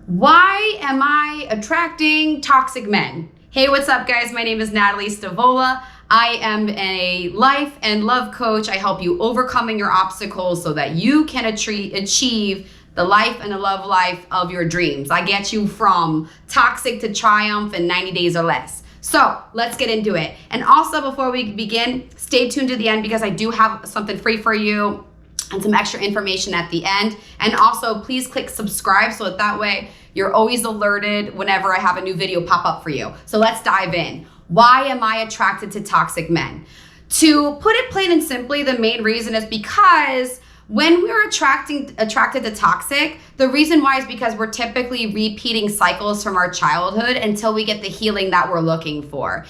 Why am I attracting toxic men? Hey, what's up, guys? My name is Natalie Stavola. I am a life and love coach. I help you overcoming your obstacles so that you can achieve the life and the love life of your dreams. I get you from toxic to triumph in 90 days or less. So let's get into it. And also, before we begin, stay tuned to the end because I do have something free for you and some extra information at the end. And also, please click subscribe so that way you're always alerted whenever I have a new video pop up for you. So let's dive in. Why am I attracted to toxic men? To put it plain and simply, the main reason is because when we're attracted to toxic, the reason why is because we're typically repeating cycles from our childhood until we get the healing that we're looking for.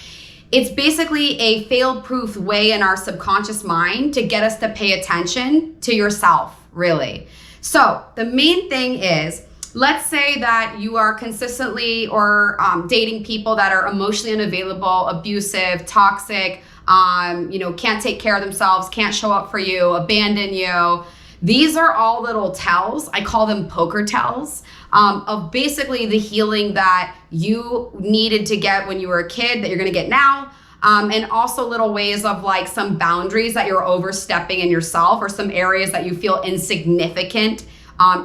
It's basically a fail-proof way in our subconscious mind to get us to pay attention to yourself, really. So the main thing is, let's say that you are consistently dating people that are emotionally unavailable, abusive, toxic, can't take care of themselves, can't show up for you, abandon you. These are all little tells. I call them poker tells of basically the healing that you needed to get when you were a kid that you're going to get now. And also little ways of like some boundaries that you're overstepping in yourself or some areas that you feel insignificant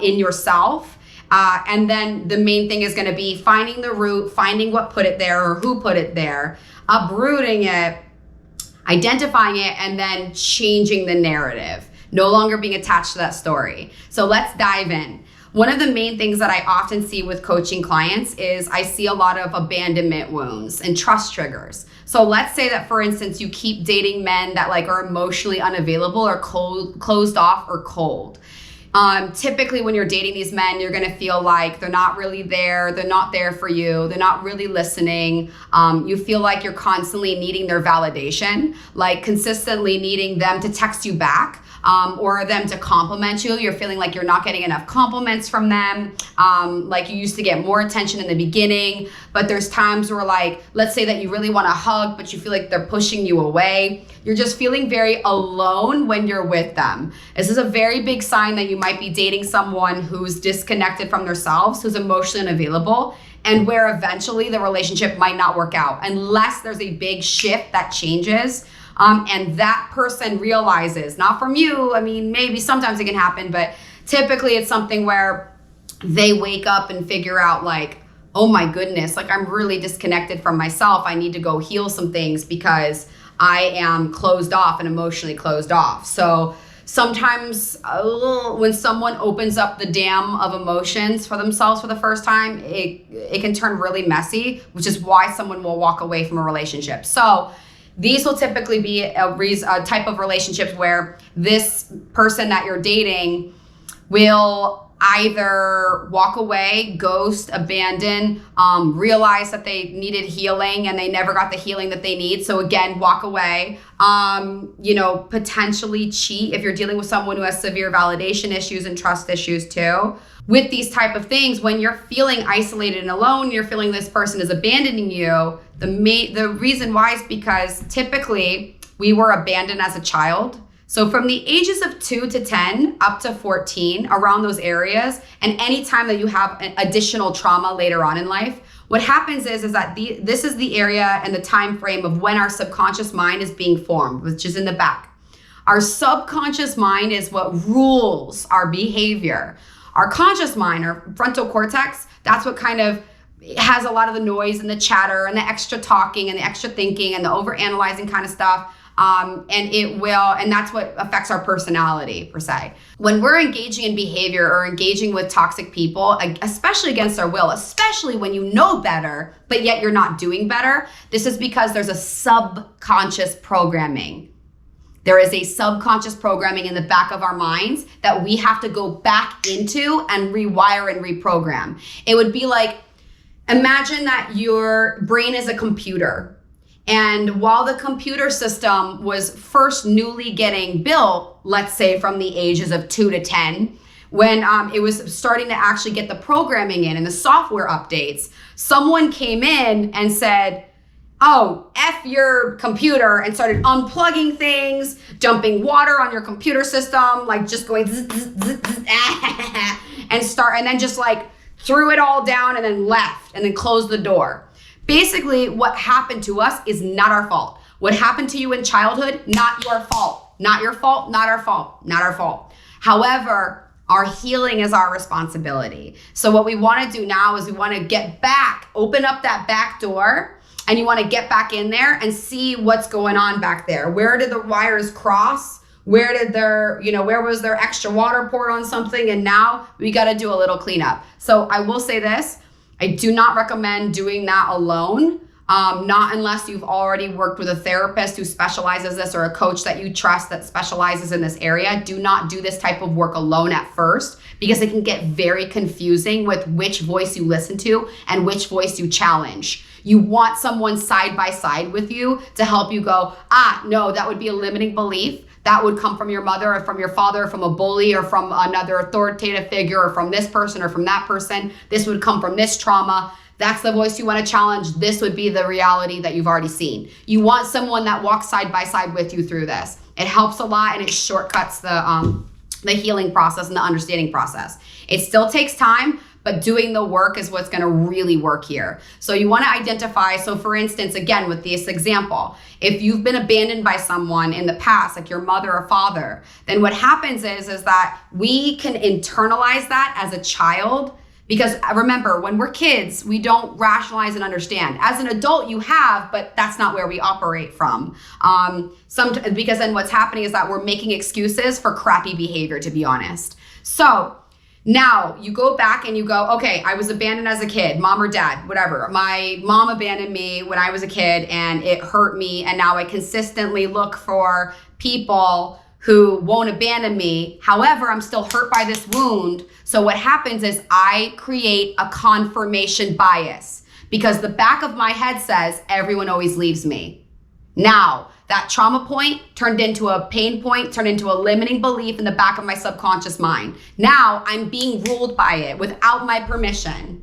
in yourself. And then the main thing is going to be finding the root, finding what put it there or who put it there, uprooting it, identifying it, and then changing the narrative, no longer being attached to that story. So let's dive in. One of the main things that I often see with coaching clients is I see a lot of abandonment wounds and trust triggers. So let's say that, for instance, you keep dating men that like are emotionally unavailable or closed off or cold. Typically when you're dating these men, you're going to feel like they're not really there. They're not there for you. They're not really listening. You feel like you're constantly needing their validation, like consistently needing them to text you back. Or them to compliment you. You're feeling like you're not getting enough compliments from them. Like you used to get more attention in the beginning, but there's times where like, let's say that you really want a hug, but you feel like they're pushing you away. You're just feeling very alone when you're with them. This is a very big sign that you might be dating someone who's disconnected from themselves, who's emotionally unavailable, and where eventually the relationship might not work out unless there's a big shift that changes. And that person realizes, not from you, I mean, maybe sometimes it can happen, but typically it's something where they wake up and figure out like, oh my goodness, like I'm really disconnected from myself. I need to go heal some things because I am closed off and emotionally closed off. So sometimes when someone opens up the dam of emotions for themselves for the first time, it can turn really messy, which is why someone will walk away from a relationship. So these will typically be a type of relationships where this person that you're dating will either walk away, ghost, abandon, realize that they needed healing and they never got the healing that they need. So again, walk away, potentially cheat if you're dealing with someone who has severe validation issues and trust issues too. With these type of things, when you're feeling isolated and alone, you're feeling this person is abandoning you, the reason why is because typically we were abandoned as a child. So from the ages of 2 to 10 up to 14, around those areas, and any time that you have an additional trauma later on in life, what happens is that this is the area and the time frame of when our subconscious mind is being formed, which is in the back. Our subconscious mind is what rules our behavior. Our conscious mind, our frontal cortex, that's what kind of has a lot of the noise and the chatter and the extra talking and the extra thinking and the overanalyzing kind of stuff. And that's what affects our personality per se. When we're engaging in behavior or engaging with toxic people, especially against our will, especially when you know better, but yet you're not doing better, this is because there's a subconscious programming. There is a subconscious programming in the back of our minds that we have to go back into and rewire and reprogram. It would be like, imagine that your brain is a computer. And while the computer system was first newly getting built, let's say from the ages of 2 to 10, when it was starting to actually get the programming in and the software updates, someone came in and said, oh, F your computer, and started unplugging things, dumping water on your computer system, like just going zzz, zzz, zzz, and then just like threw it all down and then left and then closed the door. Basically, what happened to us is not our fault. What happened to you in childhood, not your fault. Not your fault, not our fault, not our fault. However, our healing is our responsibility. So what we want to do now is we want to get back, open up that back door, and you want to get back in there and see what's going on back there. Where did the wires cross? Where was there extra water poured on something? And now we got to do a little cleanup. So I will say this, I do not recommend doing that alone. Not unless you've already worked with a therapist who specializes this or a coach that you trust that specializes in this area. Do not do this type of work alone at first, because it can get very confusing with which voice you listen to and which voice you challenge. You want someone side by side with you to help you go, no, that would be a limiting belief. That would come from your mother or from your father, or from a bully or from another authoritative figure or from this person or from that person. This would come from this trauma. That's the voice you want to challenge. This would be the reality that you've already seen. You want someone that walks side by side with you through this. It helps a lot, and it shortcuts the healing process and the understanding process. It still takes time, but doing the work is what's going to really work here. So you want to identify. So for instance, again, with this example, if you've been abandoned by someone in the past, like your mother or father, then what happens is that we can internalize that as a child. Because remember, when we're kids, we don't rationalize and understand. As an adult, you have, but that's not where we operate from. Because then what's happening is that we're making excuses for crappy behavior, to be honest. So now you go back and you go, okay, I was abandoned as a kid, mom or dad, whatever. My mom abandoned me when I was a kid and it hurt me. And now I consistently look for people who won't abandon me. However, I'm still hurt by this wound. So what happens is I create a confirmation bias, because the back of my head says everyone always leaves me. Now, that trauma point turned into a pain point, turned into a limiting belief in the back of my subconscious mind. Now I'm being ruled by it without my permission.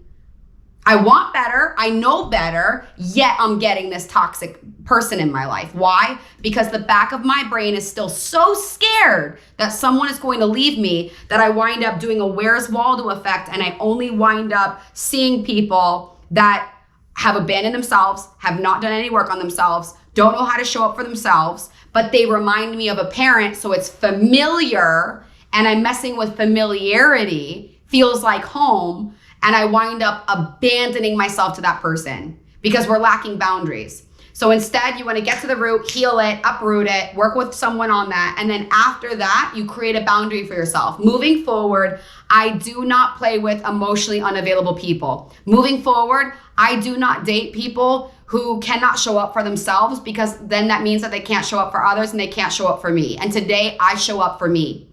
I want better, I know better, yet I'm getting this toxic person in my life. Why? Because the back of my brain is still so scared that someone is going to leave me that I wind up doing a Where's Waldo effect, and I only wind up seeing people that have abandoned themselves, have not done any work on themselves, don't know how to show up for themselves, but they remind me of a parent, so it's familiar, and I'm messing with familiarity, feels like home, and I wind up abandoning myself to that person because we're lacking boundaries. So instead, you want to get to the root, heal it, uproot it, work with someone on that. And then after that, you create a boundary for yourself. Moving forward, I do not play with emotionally unavailable people. Moving forward, I do not date people who cannot show up for themselves, because then that means that they can't show up for others and they can't show up for me. And today, I show up for me.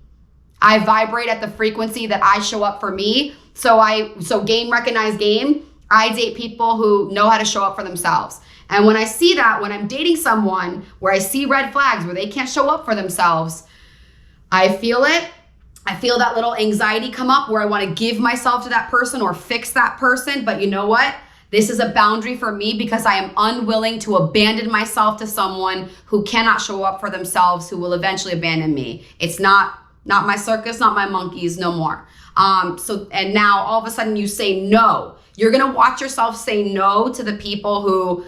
I vibrate at the frequency that I show up for me. So game, recognize game. I date people who know how to show up for themselves. And when I see that, when I'm dating someone where I see red flags where they can't show up for themselves, I feel it. I feel that little anxiety come up where I want to give myself to that person or fix that person. But you know what? This is a boundary for me, because I am unwilling to abandon myself to someone who cannot show up for themselves, who will eventually abandon me. It's not my circus, not my monkeys, no more. And now all of a sudden you say no. You're going to watch yourself say no to the people who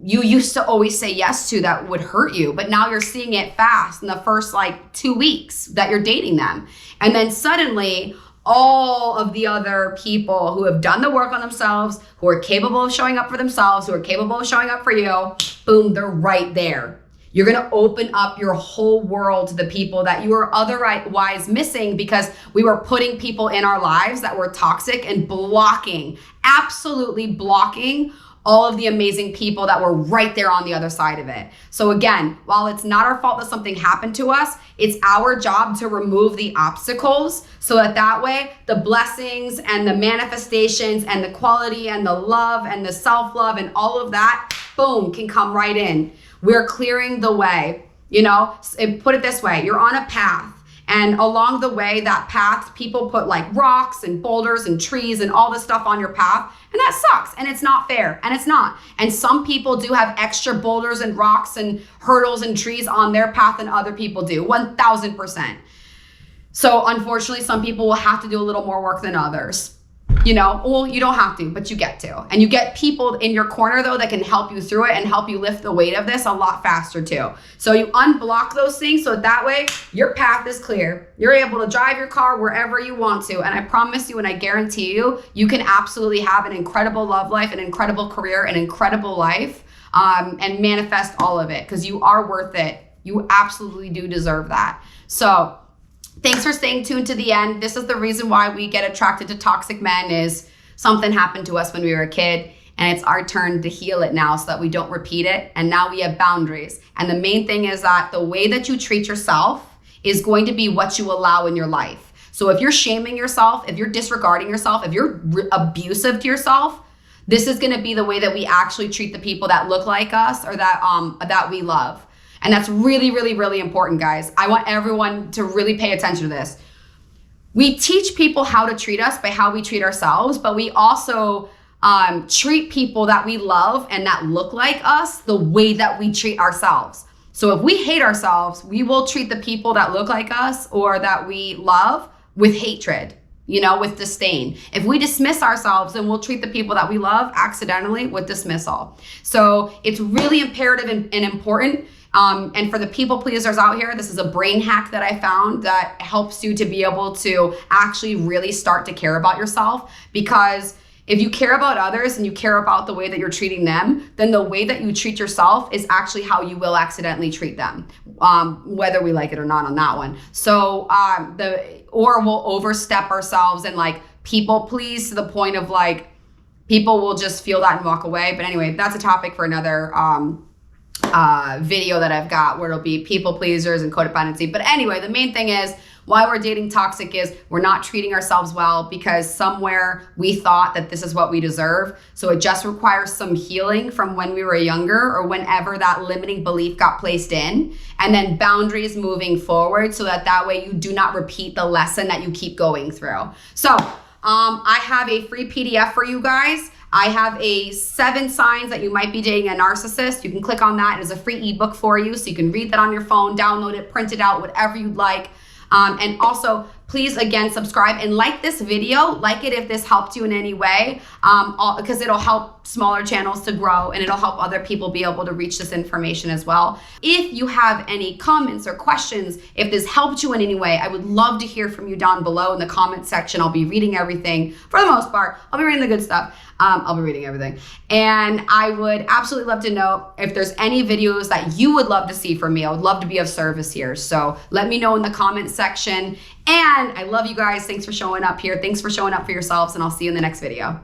you used to always say yes to that would hurt you, but now you're seeing it fast in the first 2 weeks that you're dating them. And then suddenly all of the other people who have done the work on themselves, who are capable of showing up for themselves, who are capable of showing up for you, boom, they're right there. You're going to open up your whole world to the people that you were otherwise missing, because we were putting people in our lives that were toxic and absolutely blocking all of the amazing people that were right there on the other side of it. So again, while it's not our fault that something happened to us, it's our job to remove the obstacles so that way the blessings and the manifestations and the quality and the love and the self-love and all of that, boom, can come right in. We're clearing the way, put it this way, you're on a path, and along the way, that path, people put rocks and boulders and trees and all this stuff on your path, and that sucks, and it's not fair, and it's not. And some people do have extra boulders and rocks and hurdles and trees on their path than other people do, 1000%. So unfortunately, some people will have to do a little more work than others. You know, well, you don't have to, but you get to. And you get people in your corner though that can help you through it and help you lift the weight of this a lot faster too. So you unblock those things so that way your path is clear. You're able to drive your car wherever you want to. And I promise you and I guarantee you, you can absolutely have an incredible love life, an incredible career, an incredible life, and manifest all of it because you are worth it. You absolutely do deserve that. So thanks for staying tuned to the end. This is the reason why we get attracted to toxic men is something happened to us when we were a kid and it's our turn to heal it now so that we don't repeat it. And now we have boundaries. And the main thing is that the way that you treat yourself is going to be what you allow in your life. So if you're shaming yourself, if you're disregarding yourself, if you're abusive to yourself, this is going to be the way that we actually treat the people that look like us or that we love. And that's really, really, really important, guys. I want everyone to really pay attention to this. We teach people how to treat us by how we treat ourselves, but we also treat people that we love and that look like us the way that we treat ourselves. So if we hate ourselves, we will treat the people that look like us or that we love with hatred, you know, with disdain. If we dismiss ourselves, then we'll treat the people that we love accidentally with dismissal. So it's really imperative and important. And for the people pleasers out here, this is a brain hack that I found that helps you to be able to actually really start to care about yourself. Because if you care about others and you care about the way that you're treating them, then the way that you treat yourself is actually how you will accidentally treat them, whether we like it or not on that one. So or we'll overstep ourselves and like people please to the point of like people will just feel that and walk away. But anyway, that's a topic for another video that I've got where it'll be people pleasers and codependency. But anyway, the main thing is why we're dating toxic is we're not treating ourselves well because somewhere we thought that this is what we deserve. So it just requires some healing from when we were younger or whenever that limiting belief got placed in, and then boundaries moving forward so that way you do not repeat the lesson that you keep going through. So I have a free PDF for you guys. I have a 7 signs that you might be dating a narcissist. You can click on that. It is a free ebook for you. So you can read that on your phone, download it, print it out, whatever you'd like. And also, please, again, subscribe and like this video. Like it if this helped you in any way, because it'll help smaller channels to grow and it'll help other people be able to reach this information as well. If you have any comments or questions, if this helped you in any way, I would love to hear from you down below in the comment section. I'll be reading everything for the most part. I'll be reading the good stuff. I'll be reading everything. And I would absolutely love to know if there's any videos that you would love to see from me. I would love to be of service here. So let me know in the comment section. And I love you guys. Thanks for showing up here. Thanks for showing up for yourselves. And I'll see you in the next video.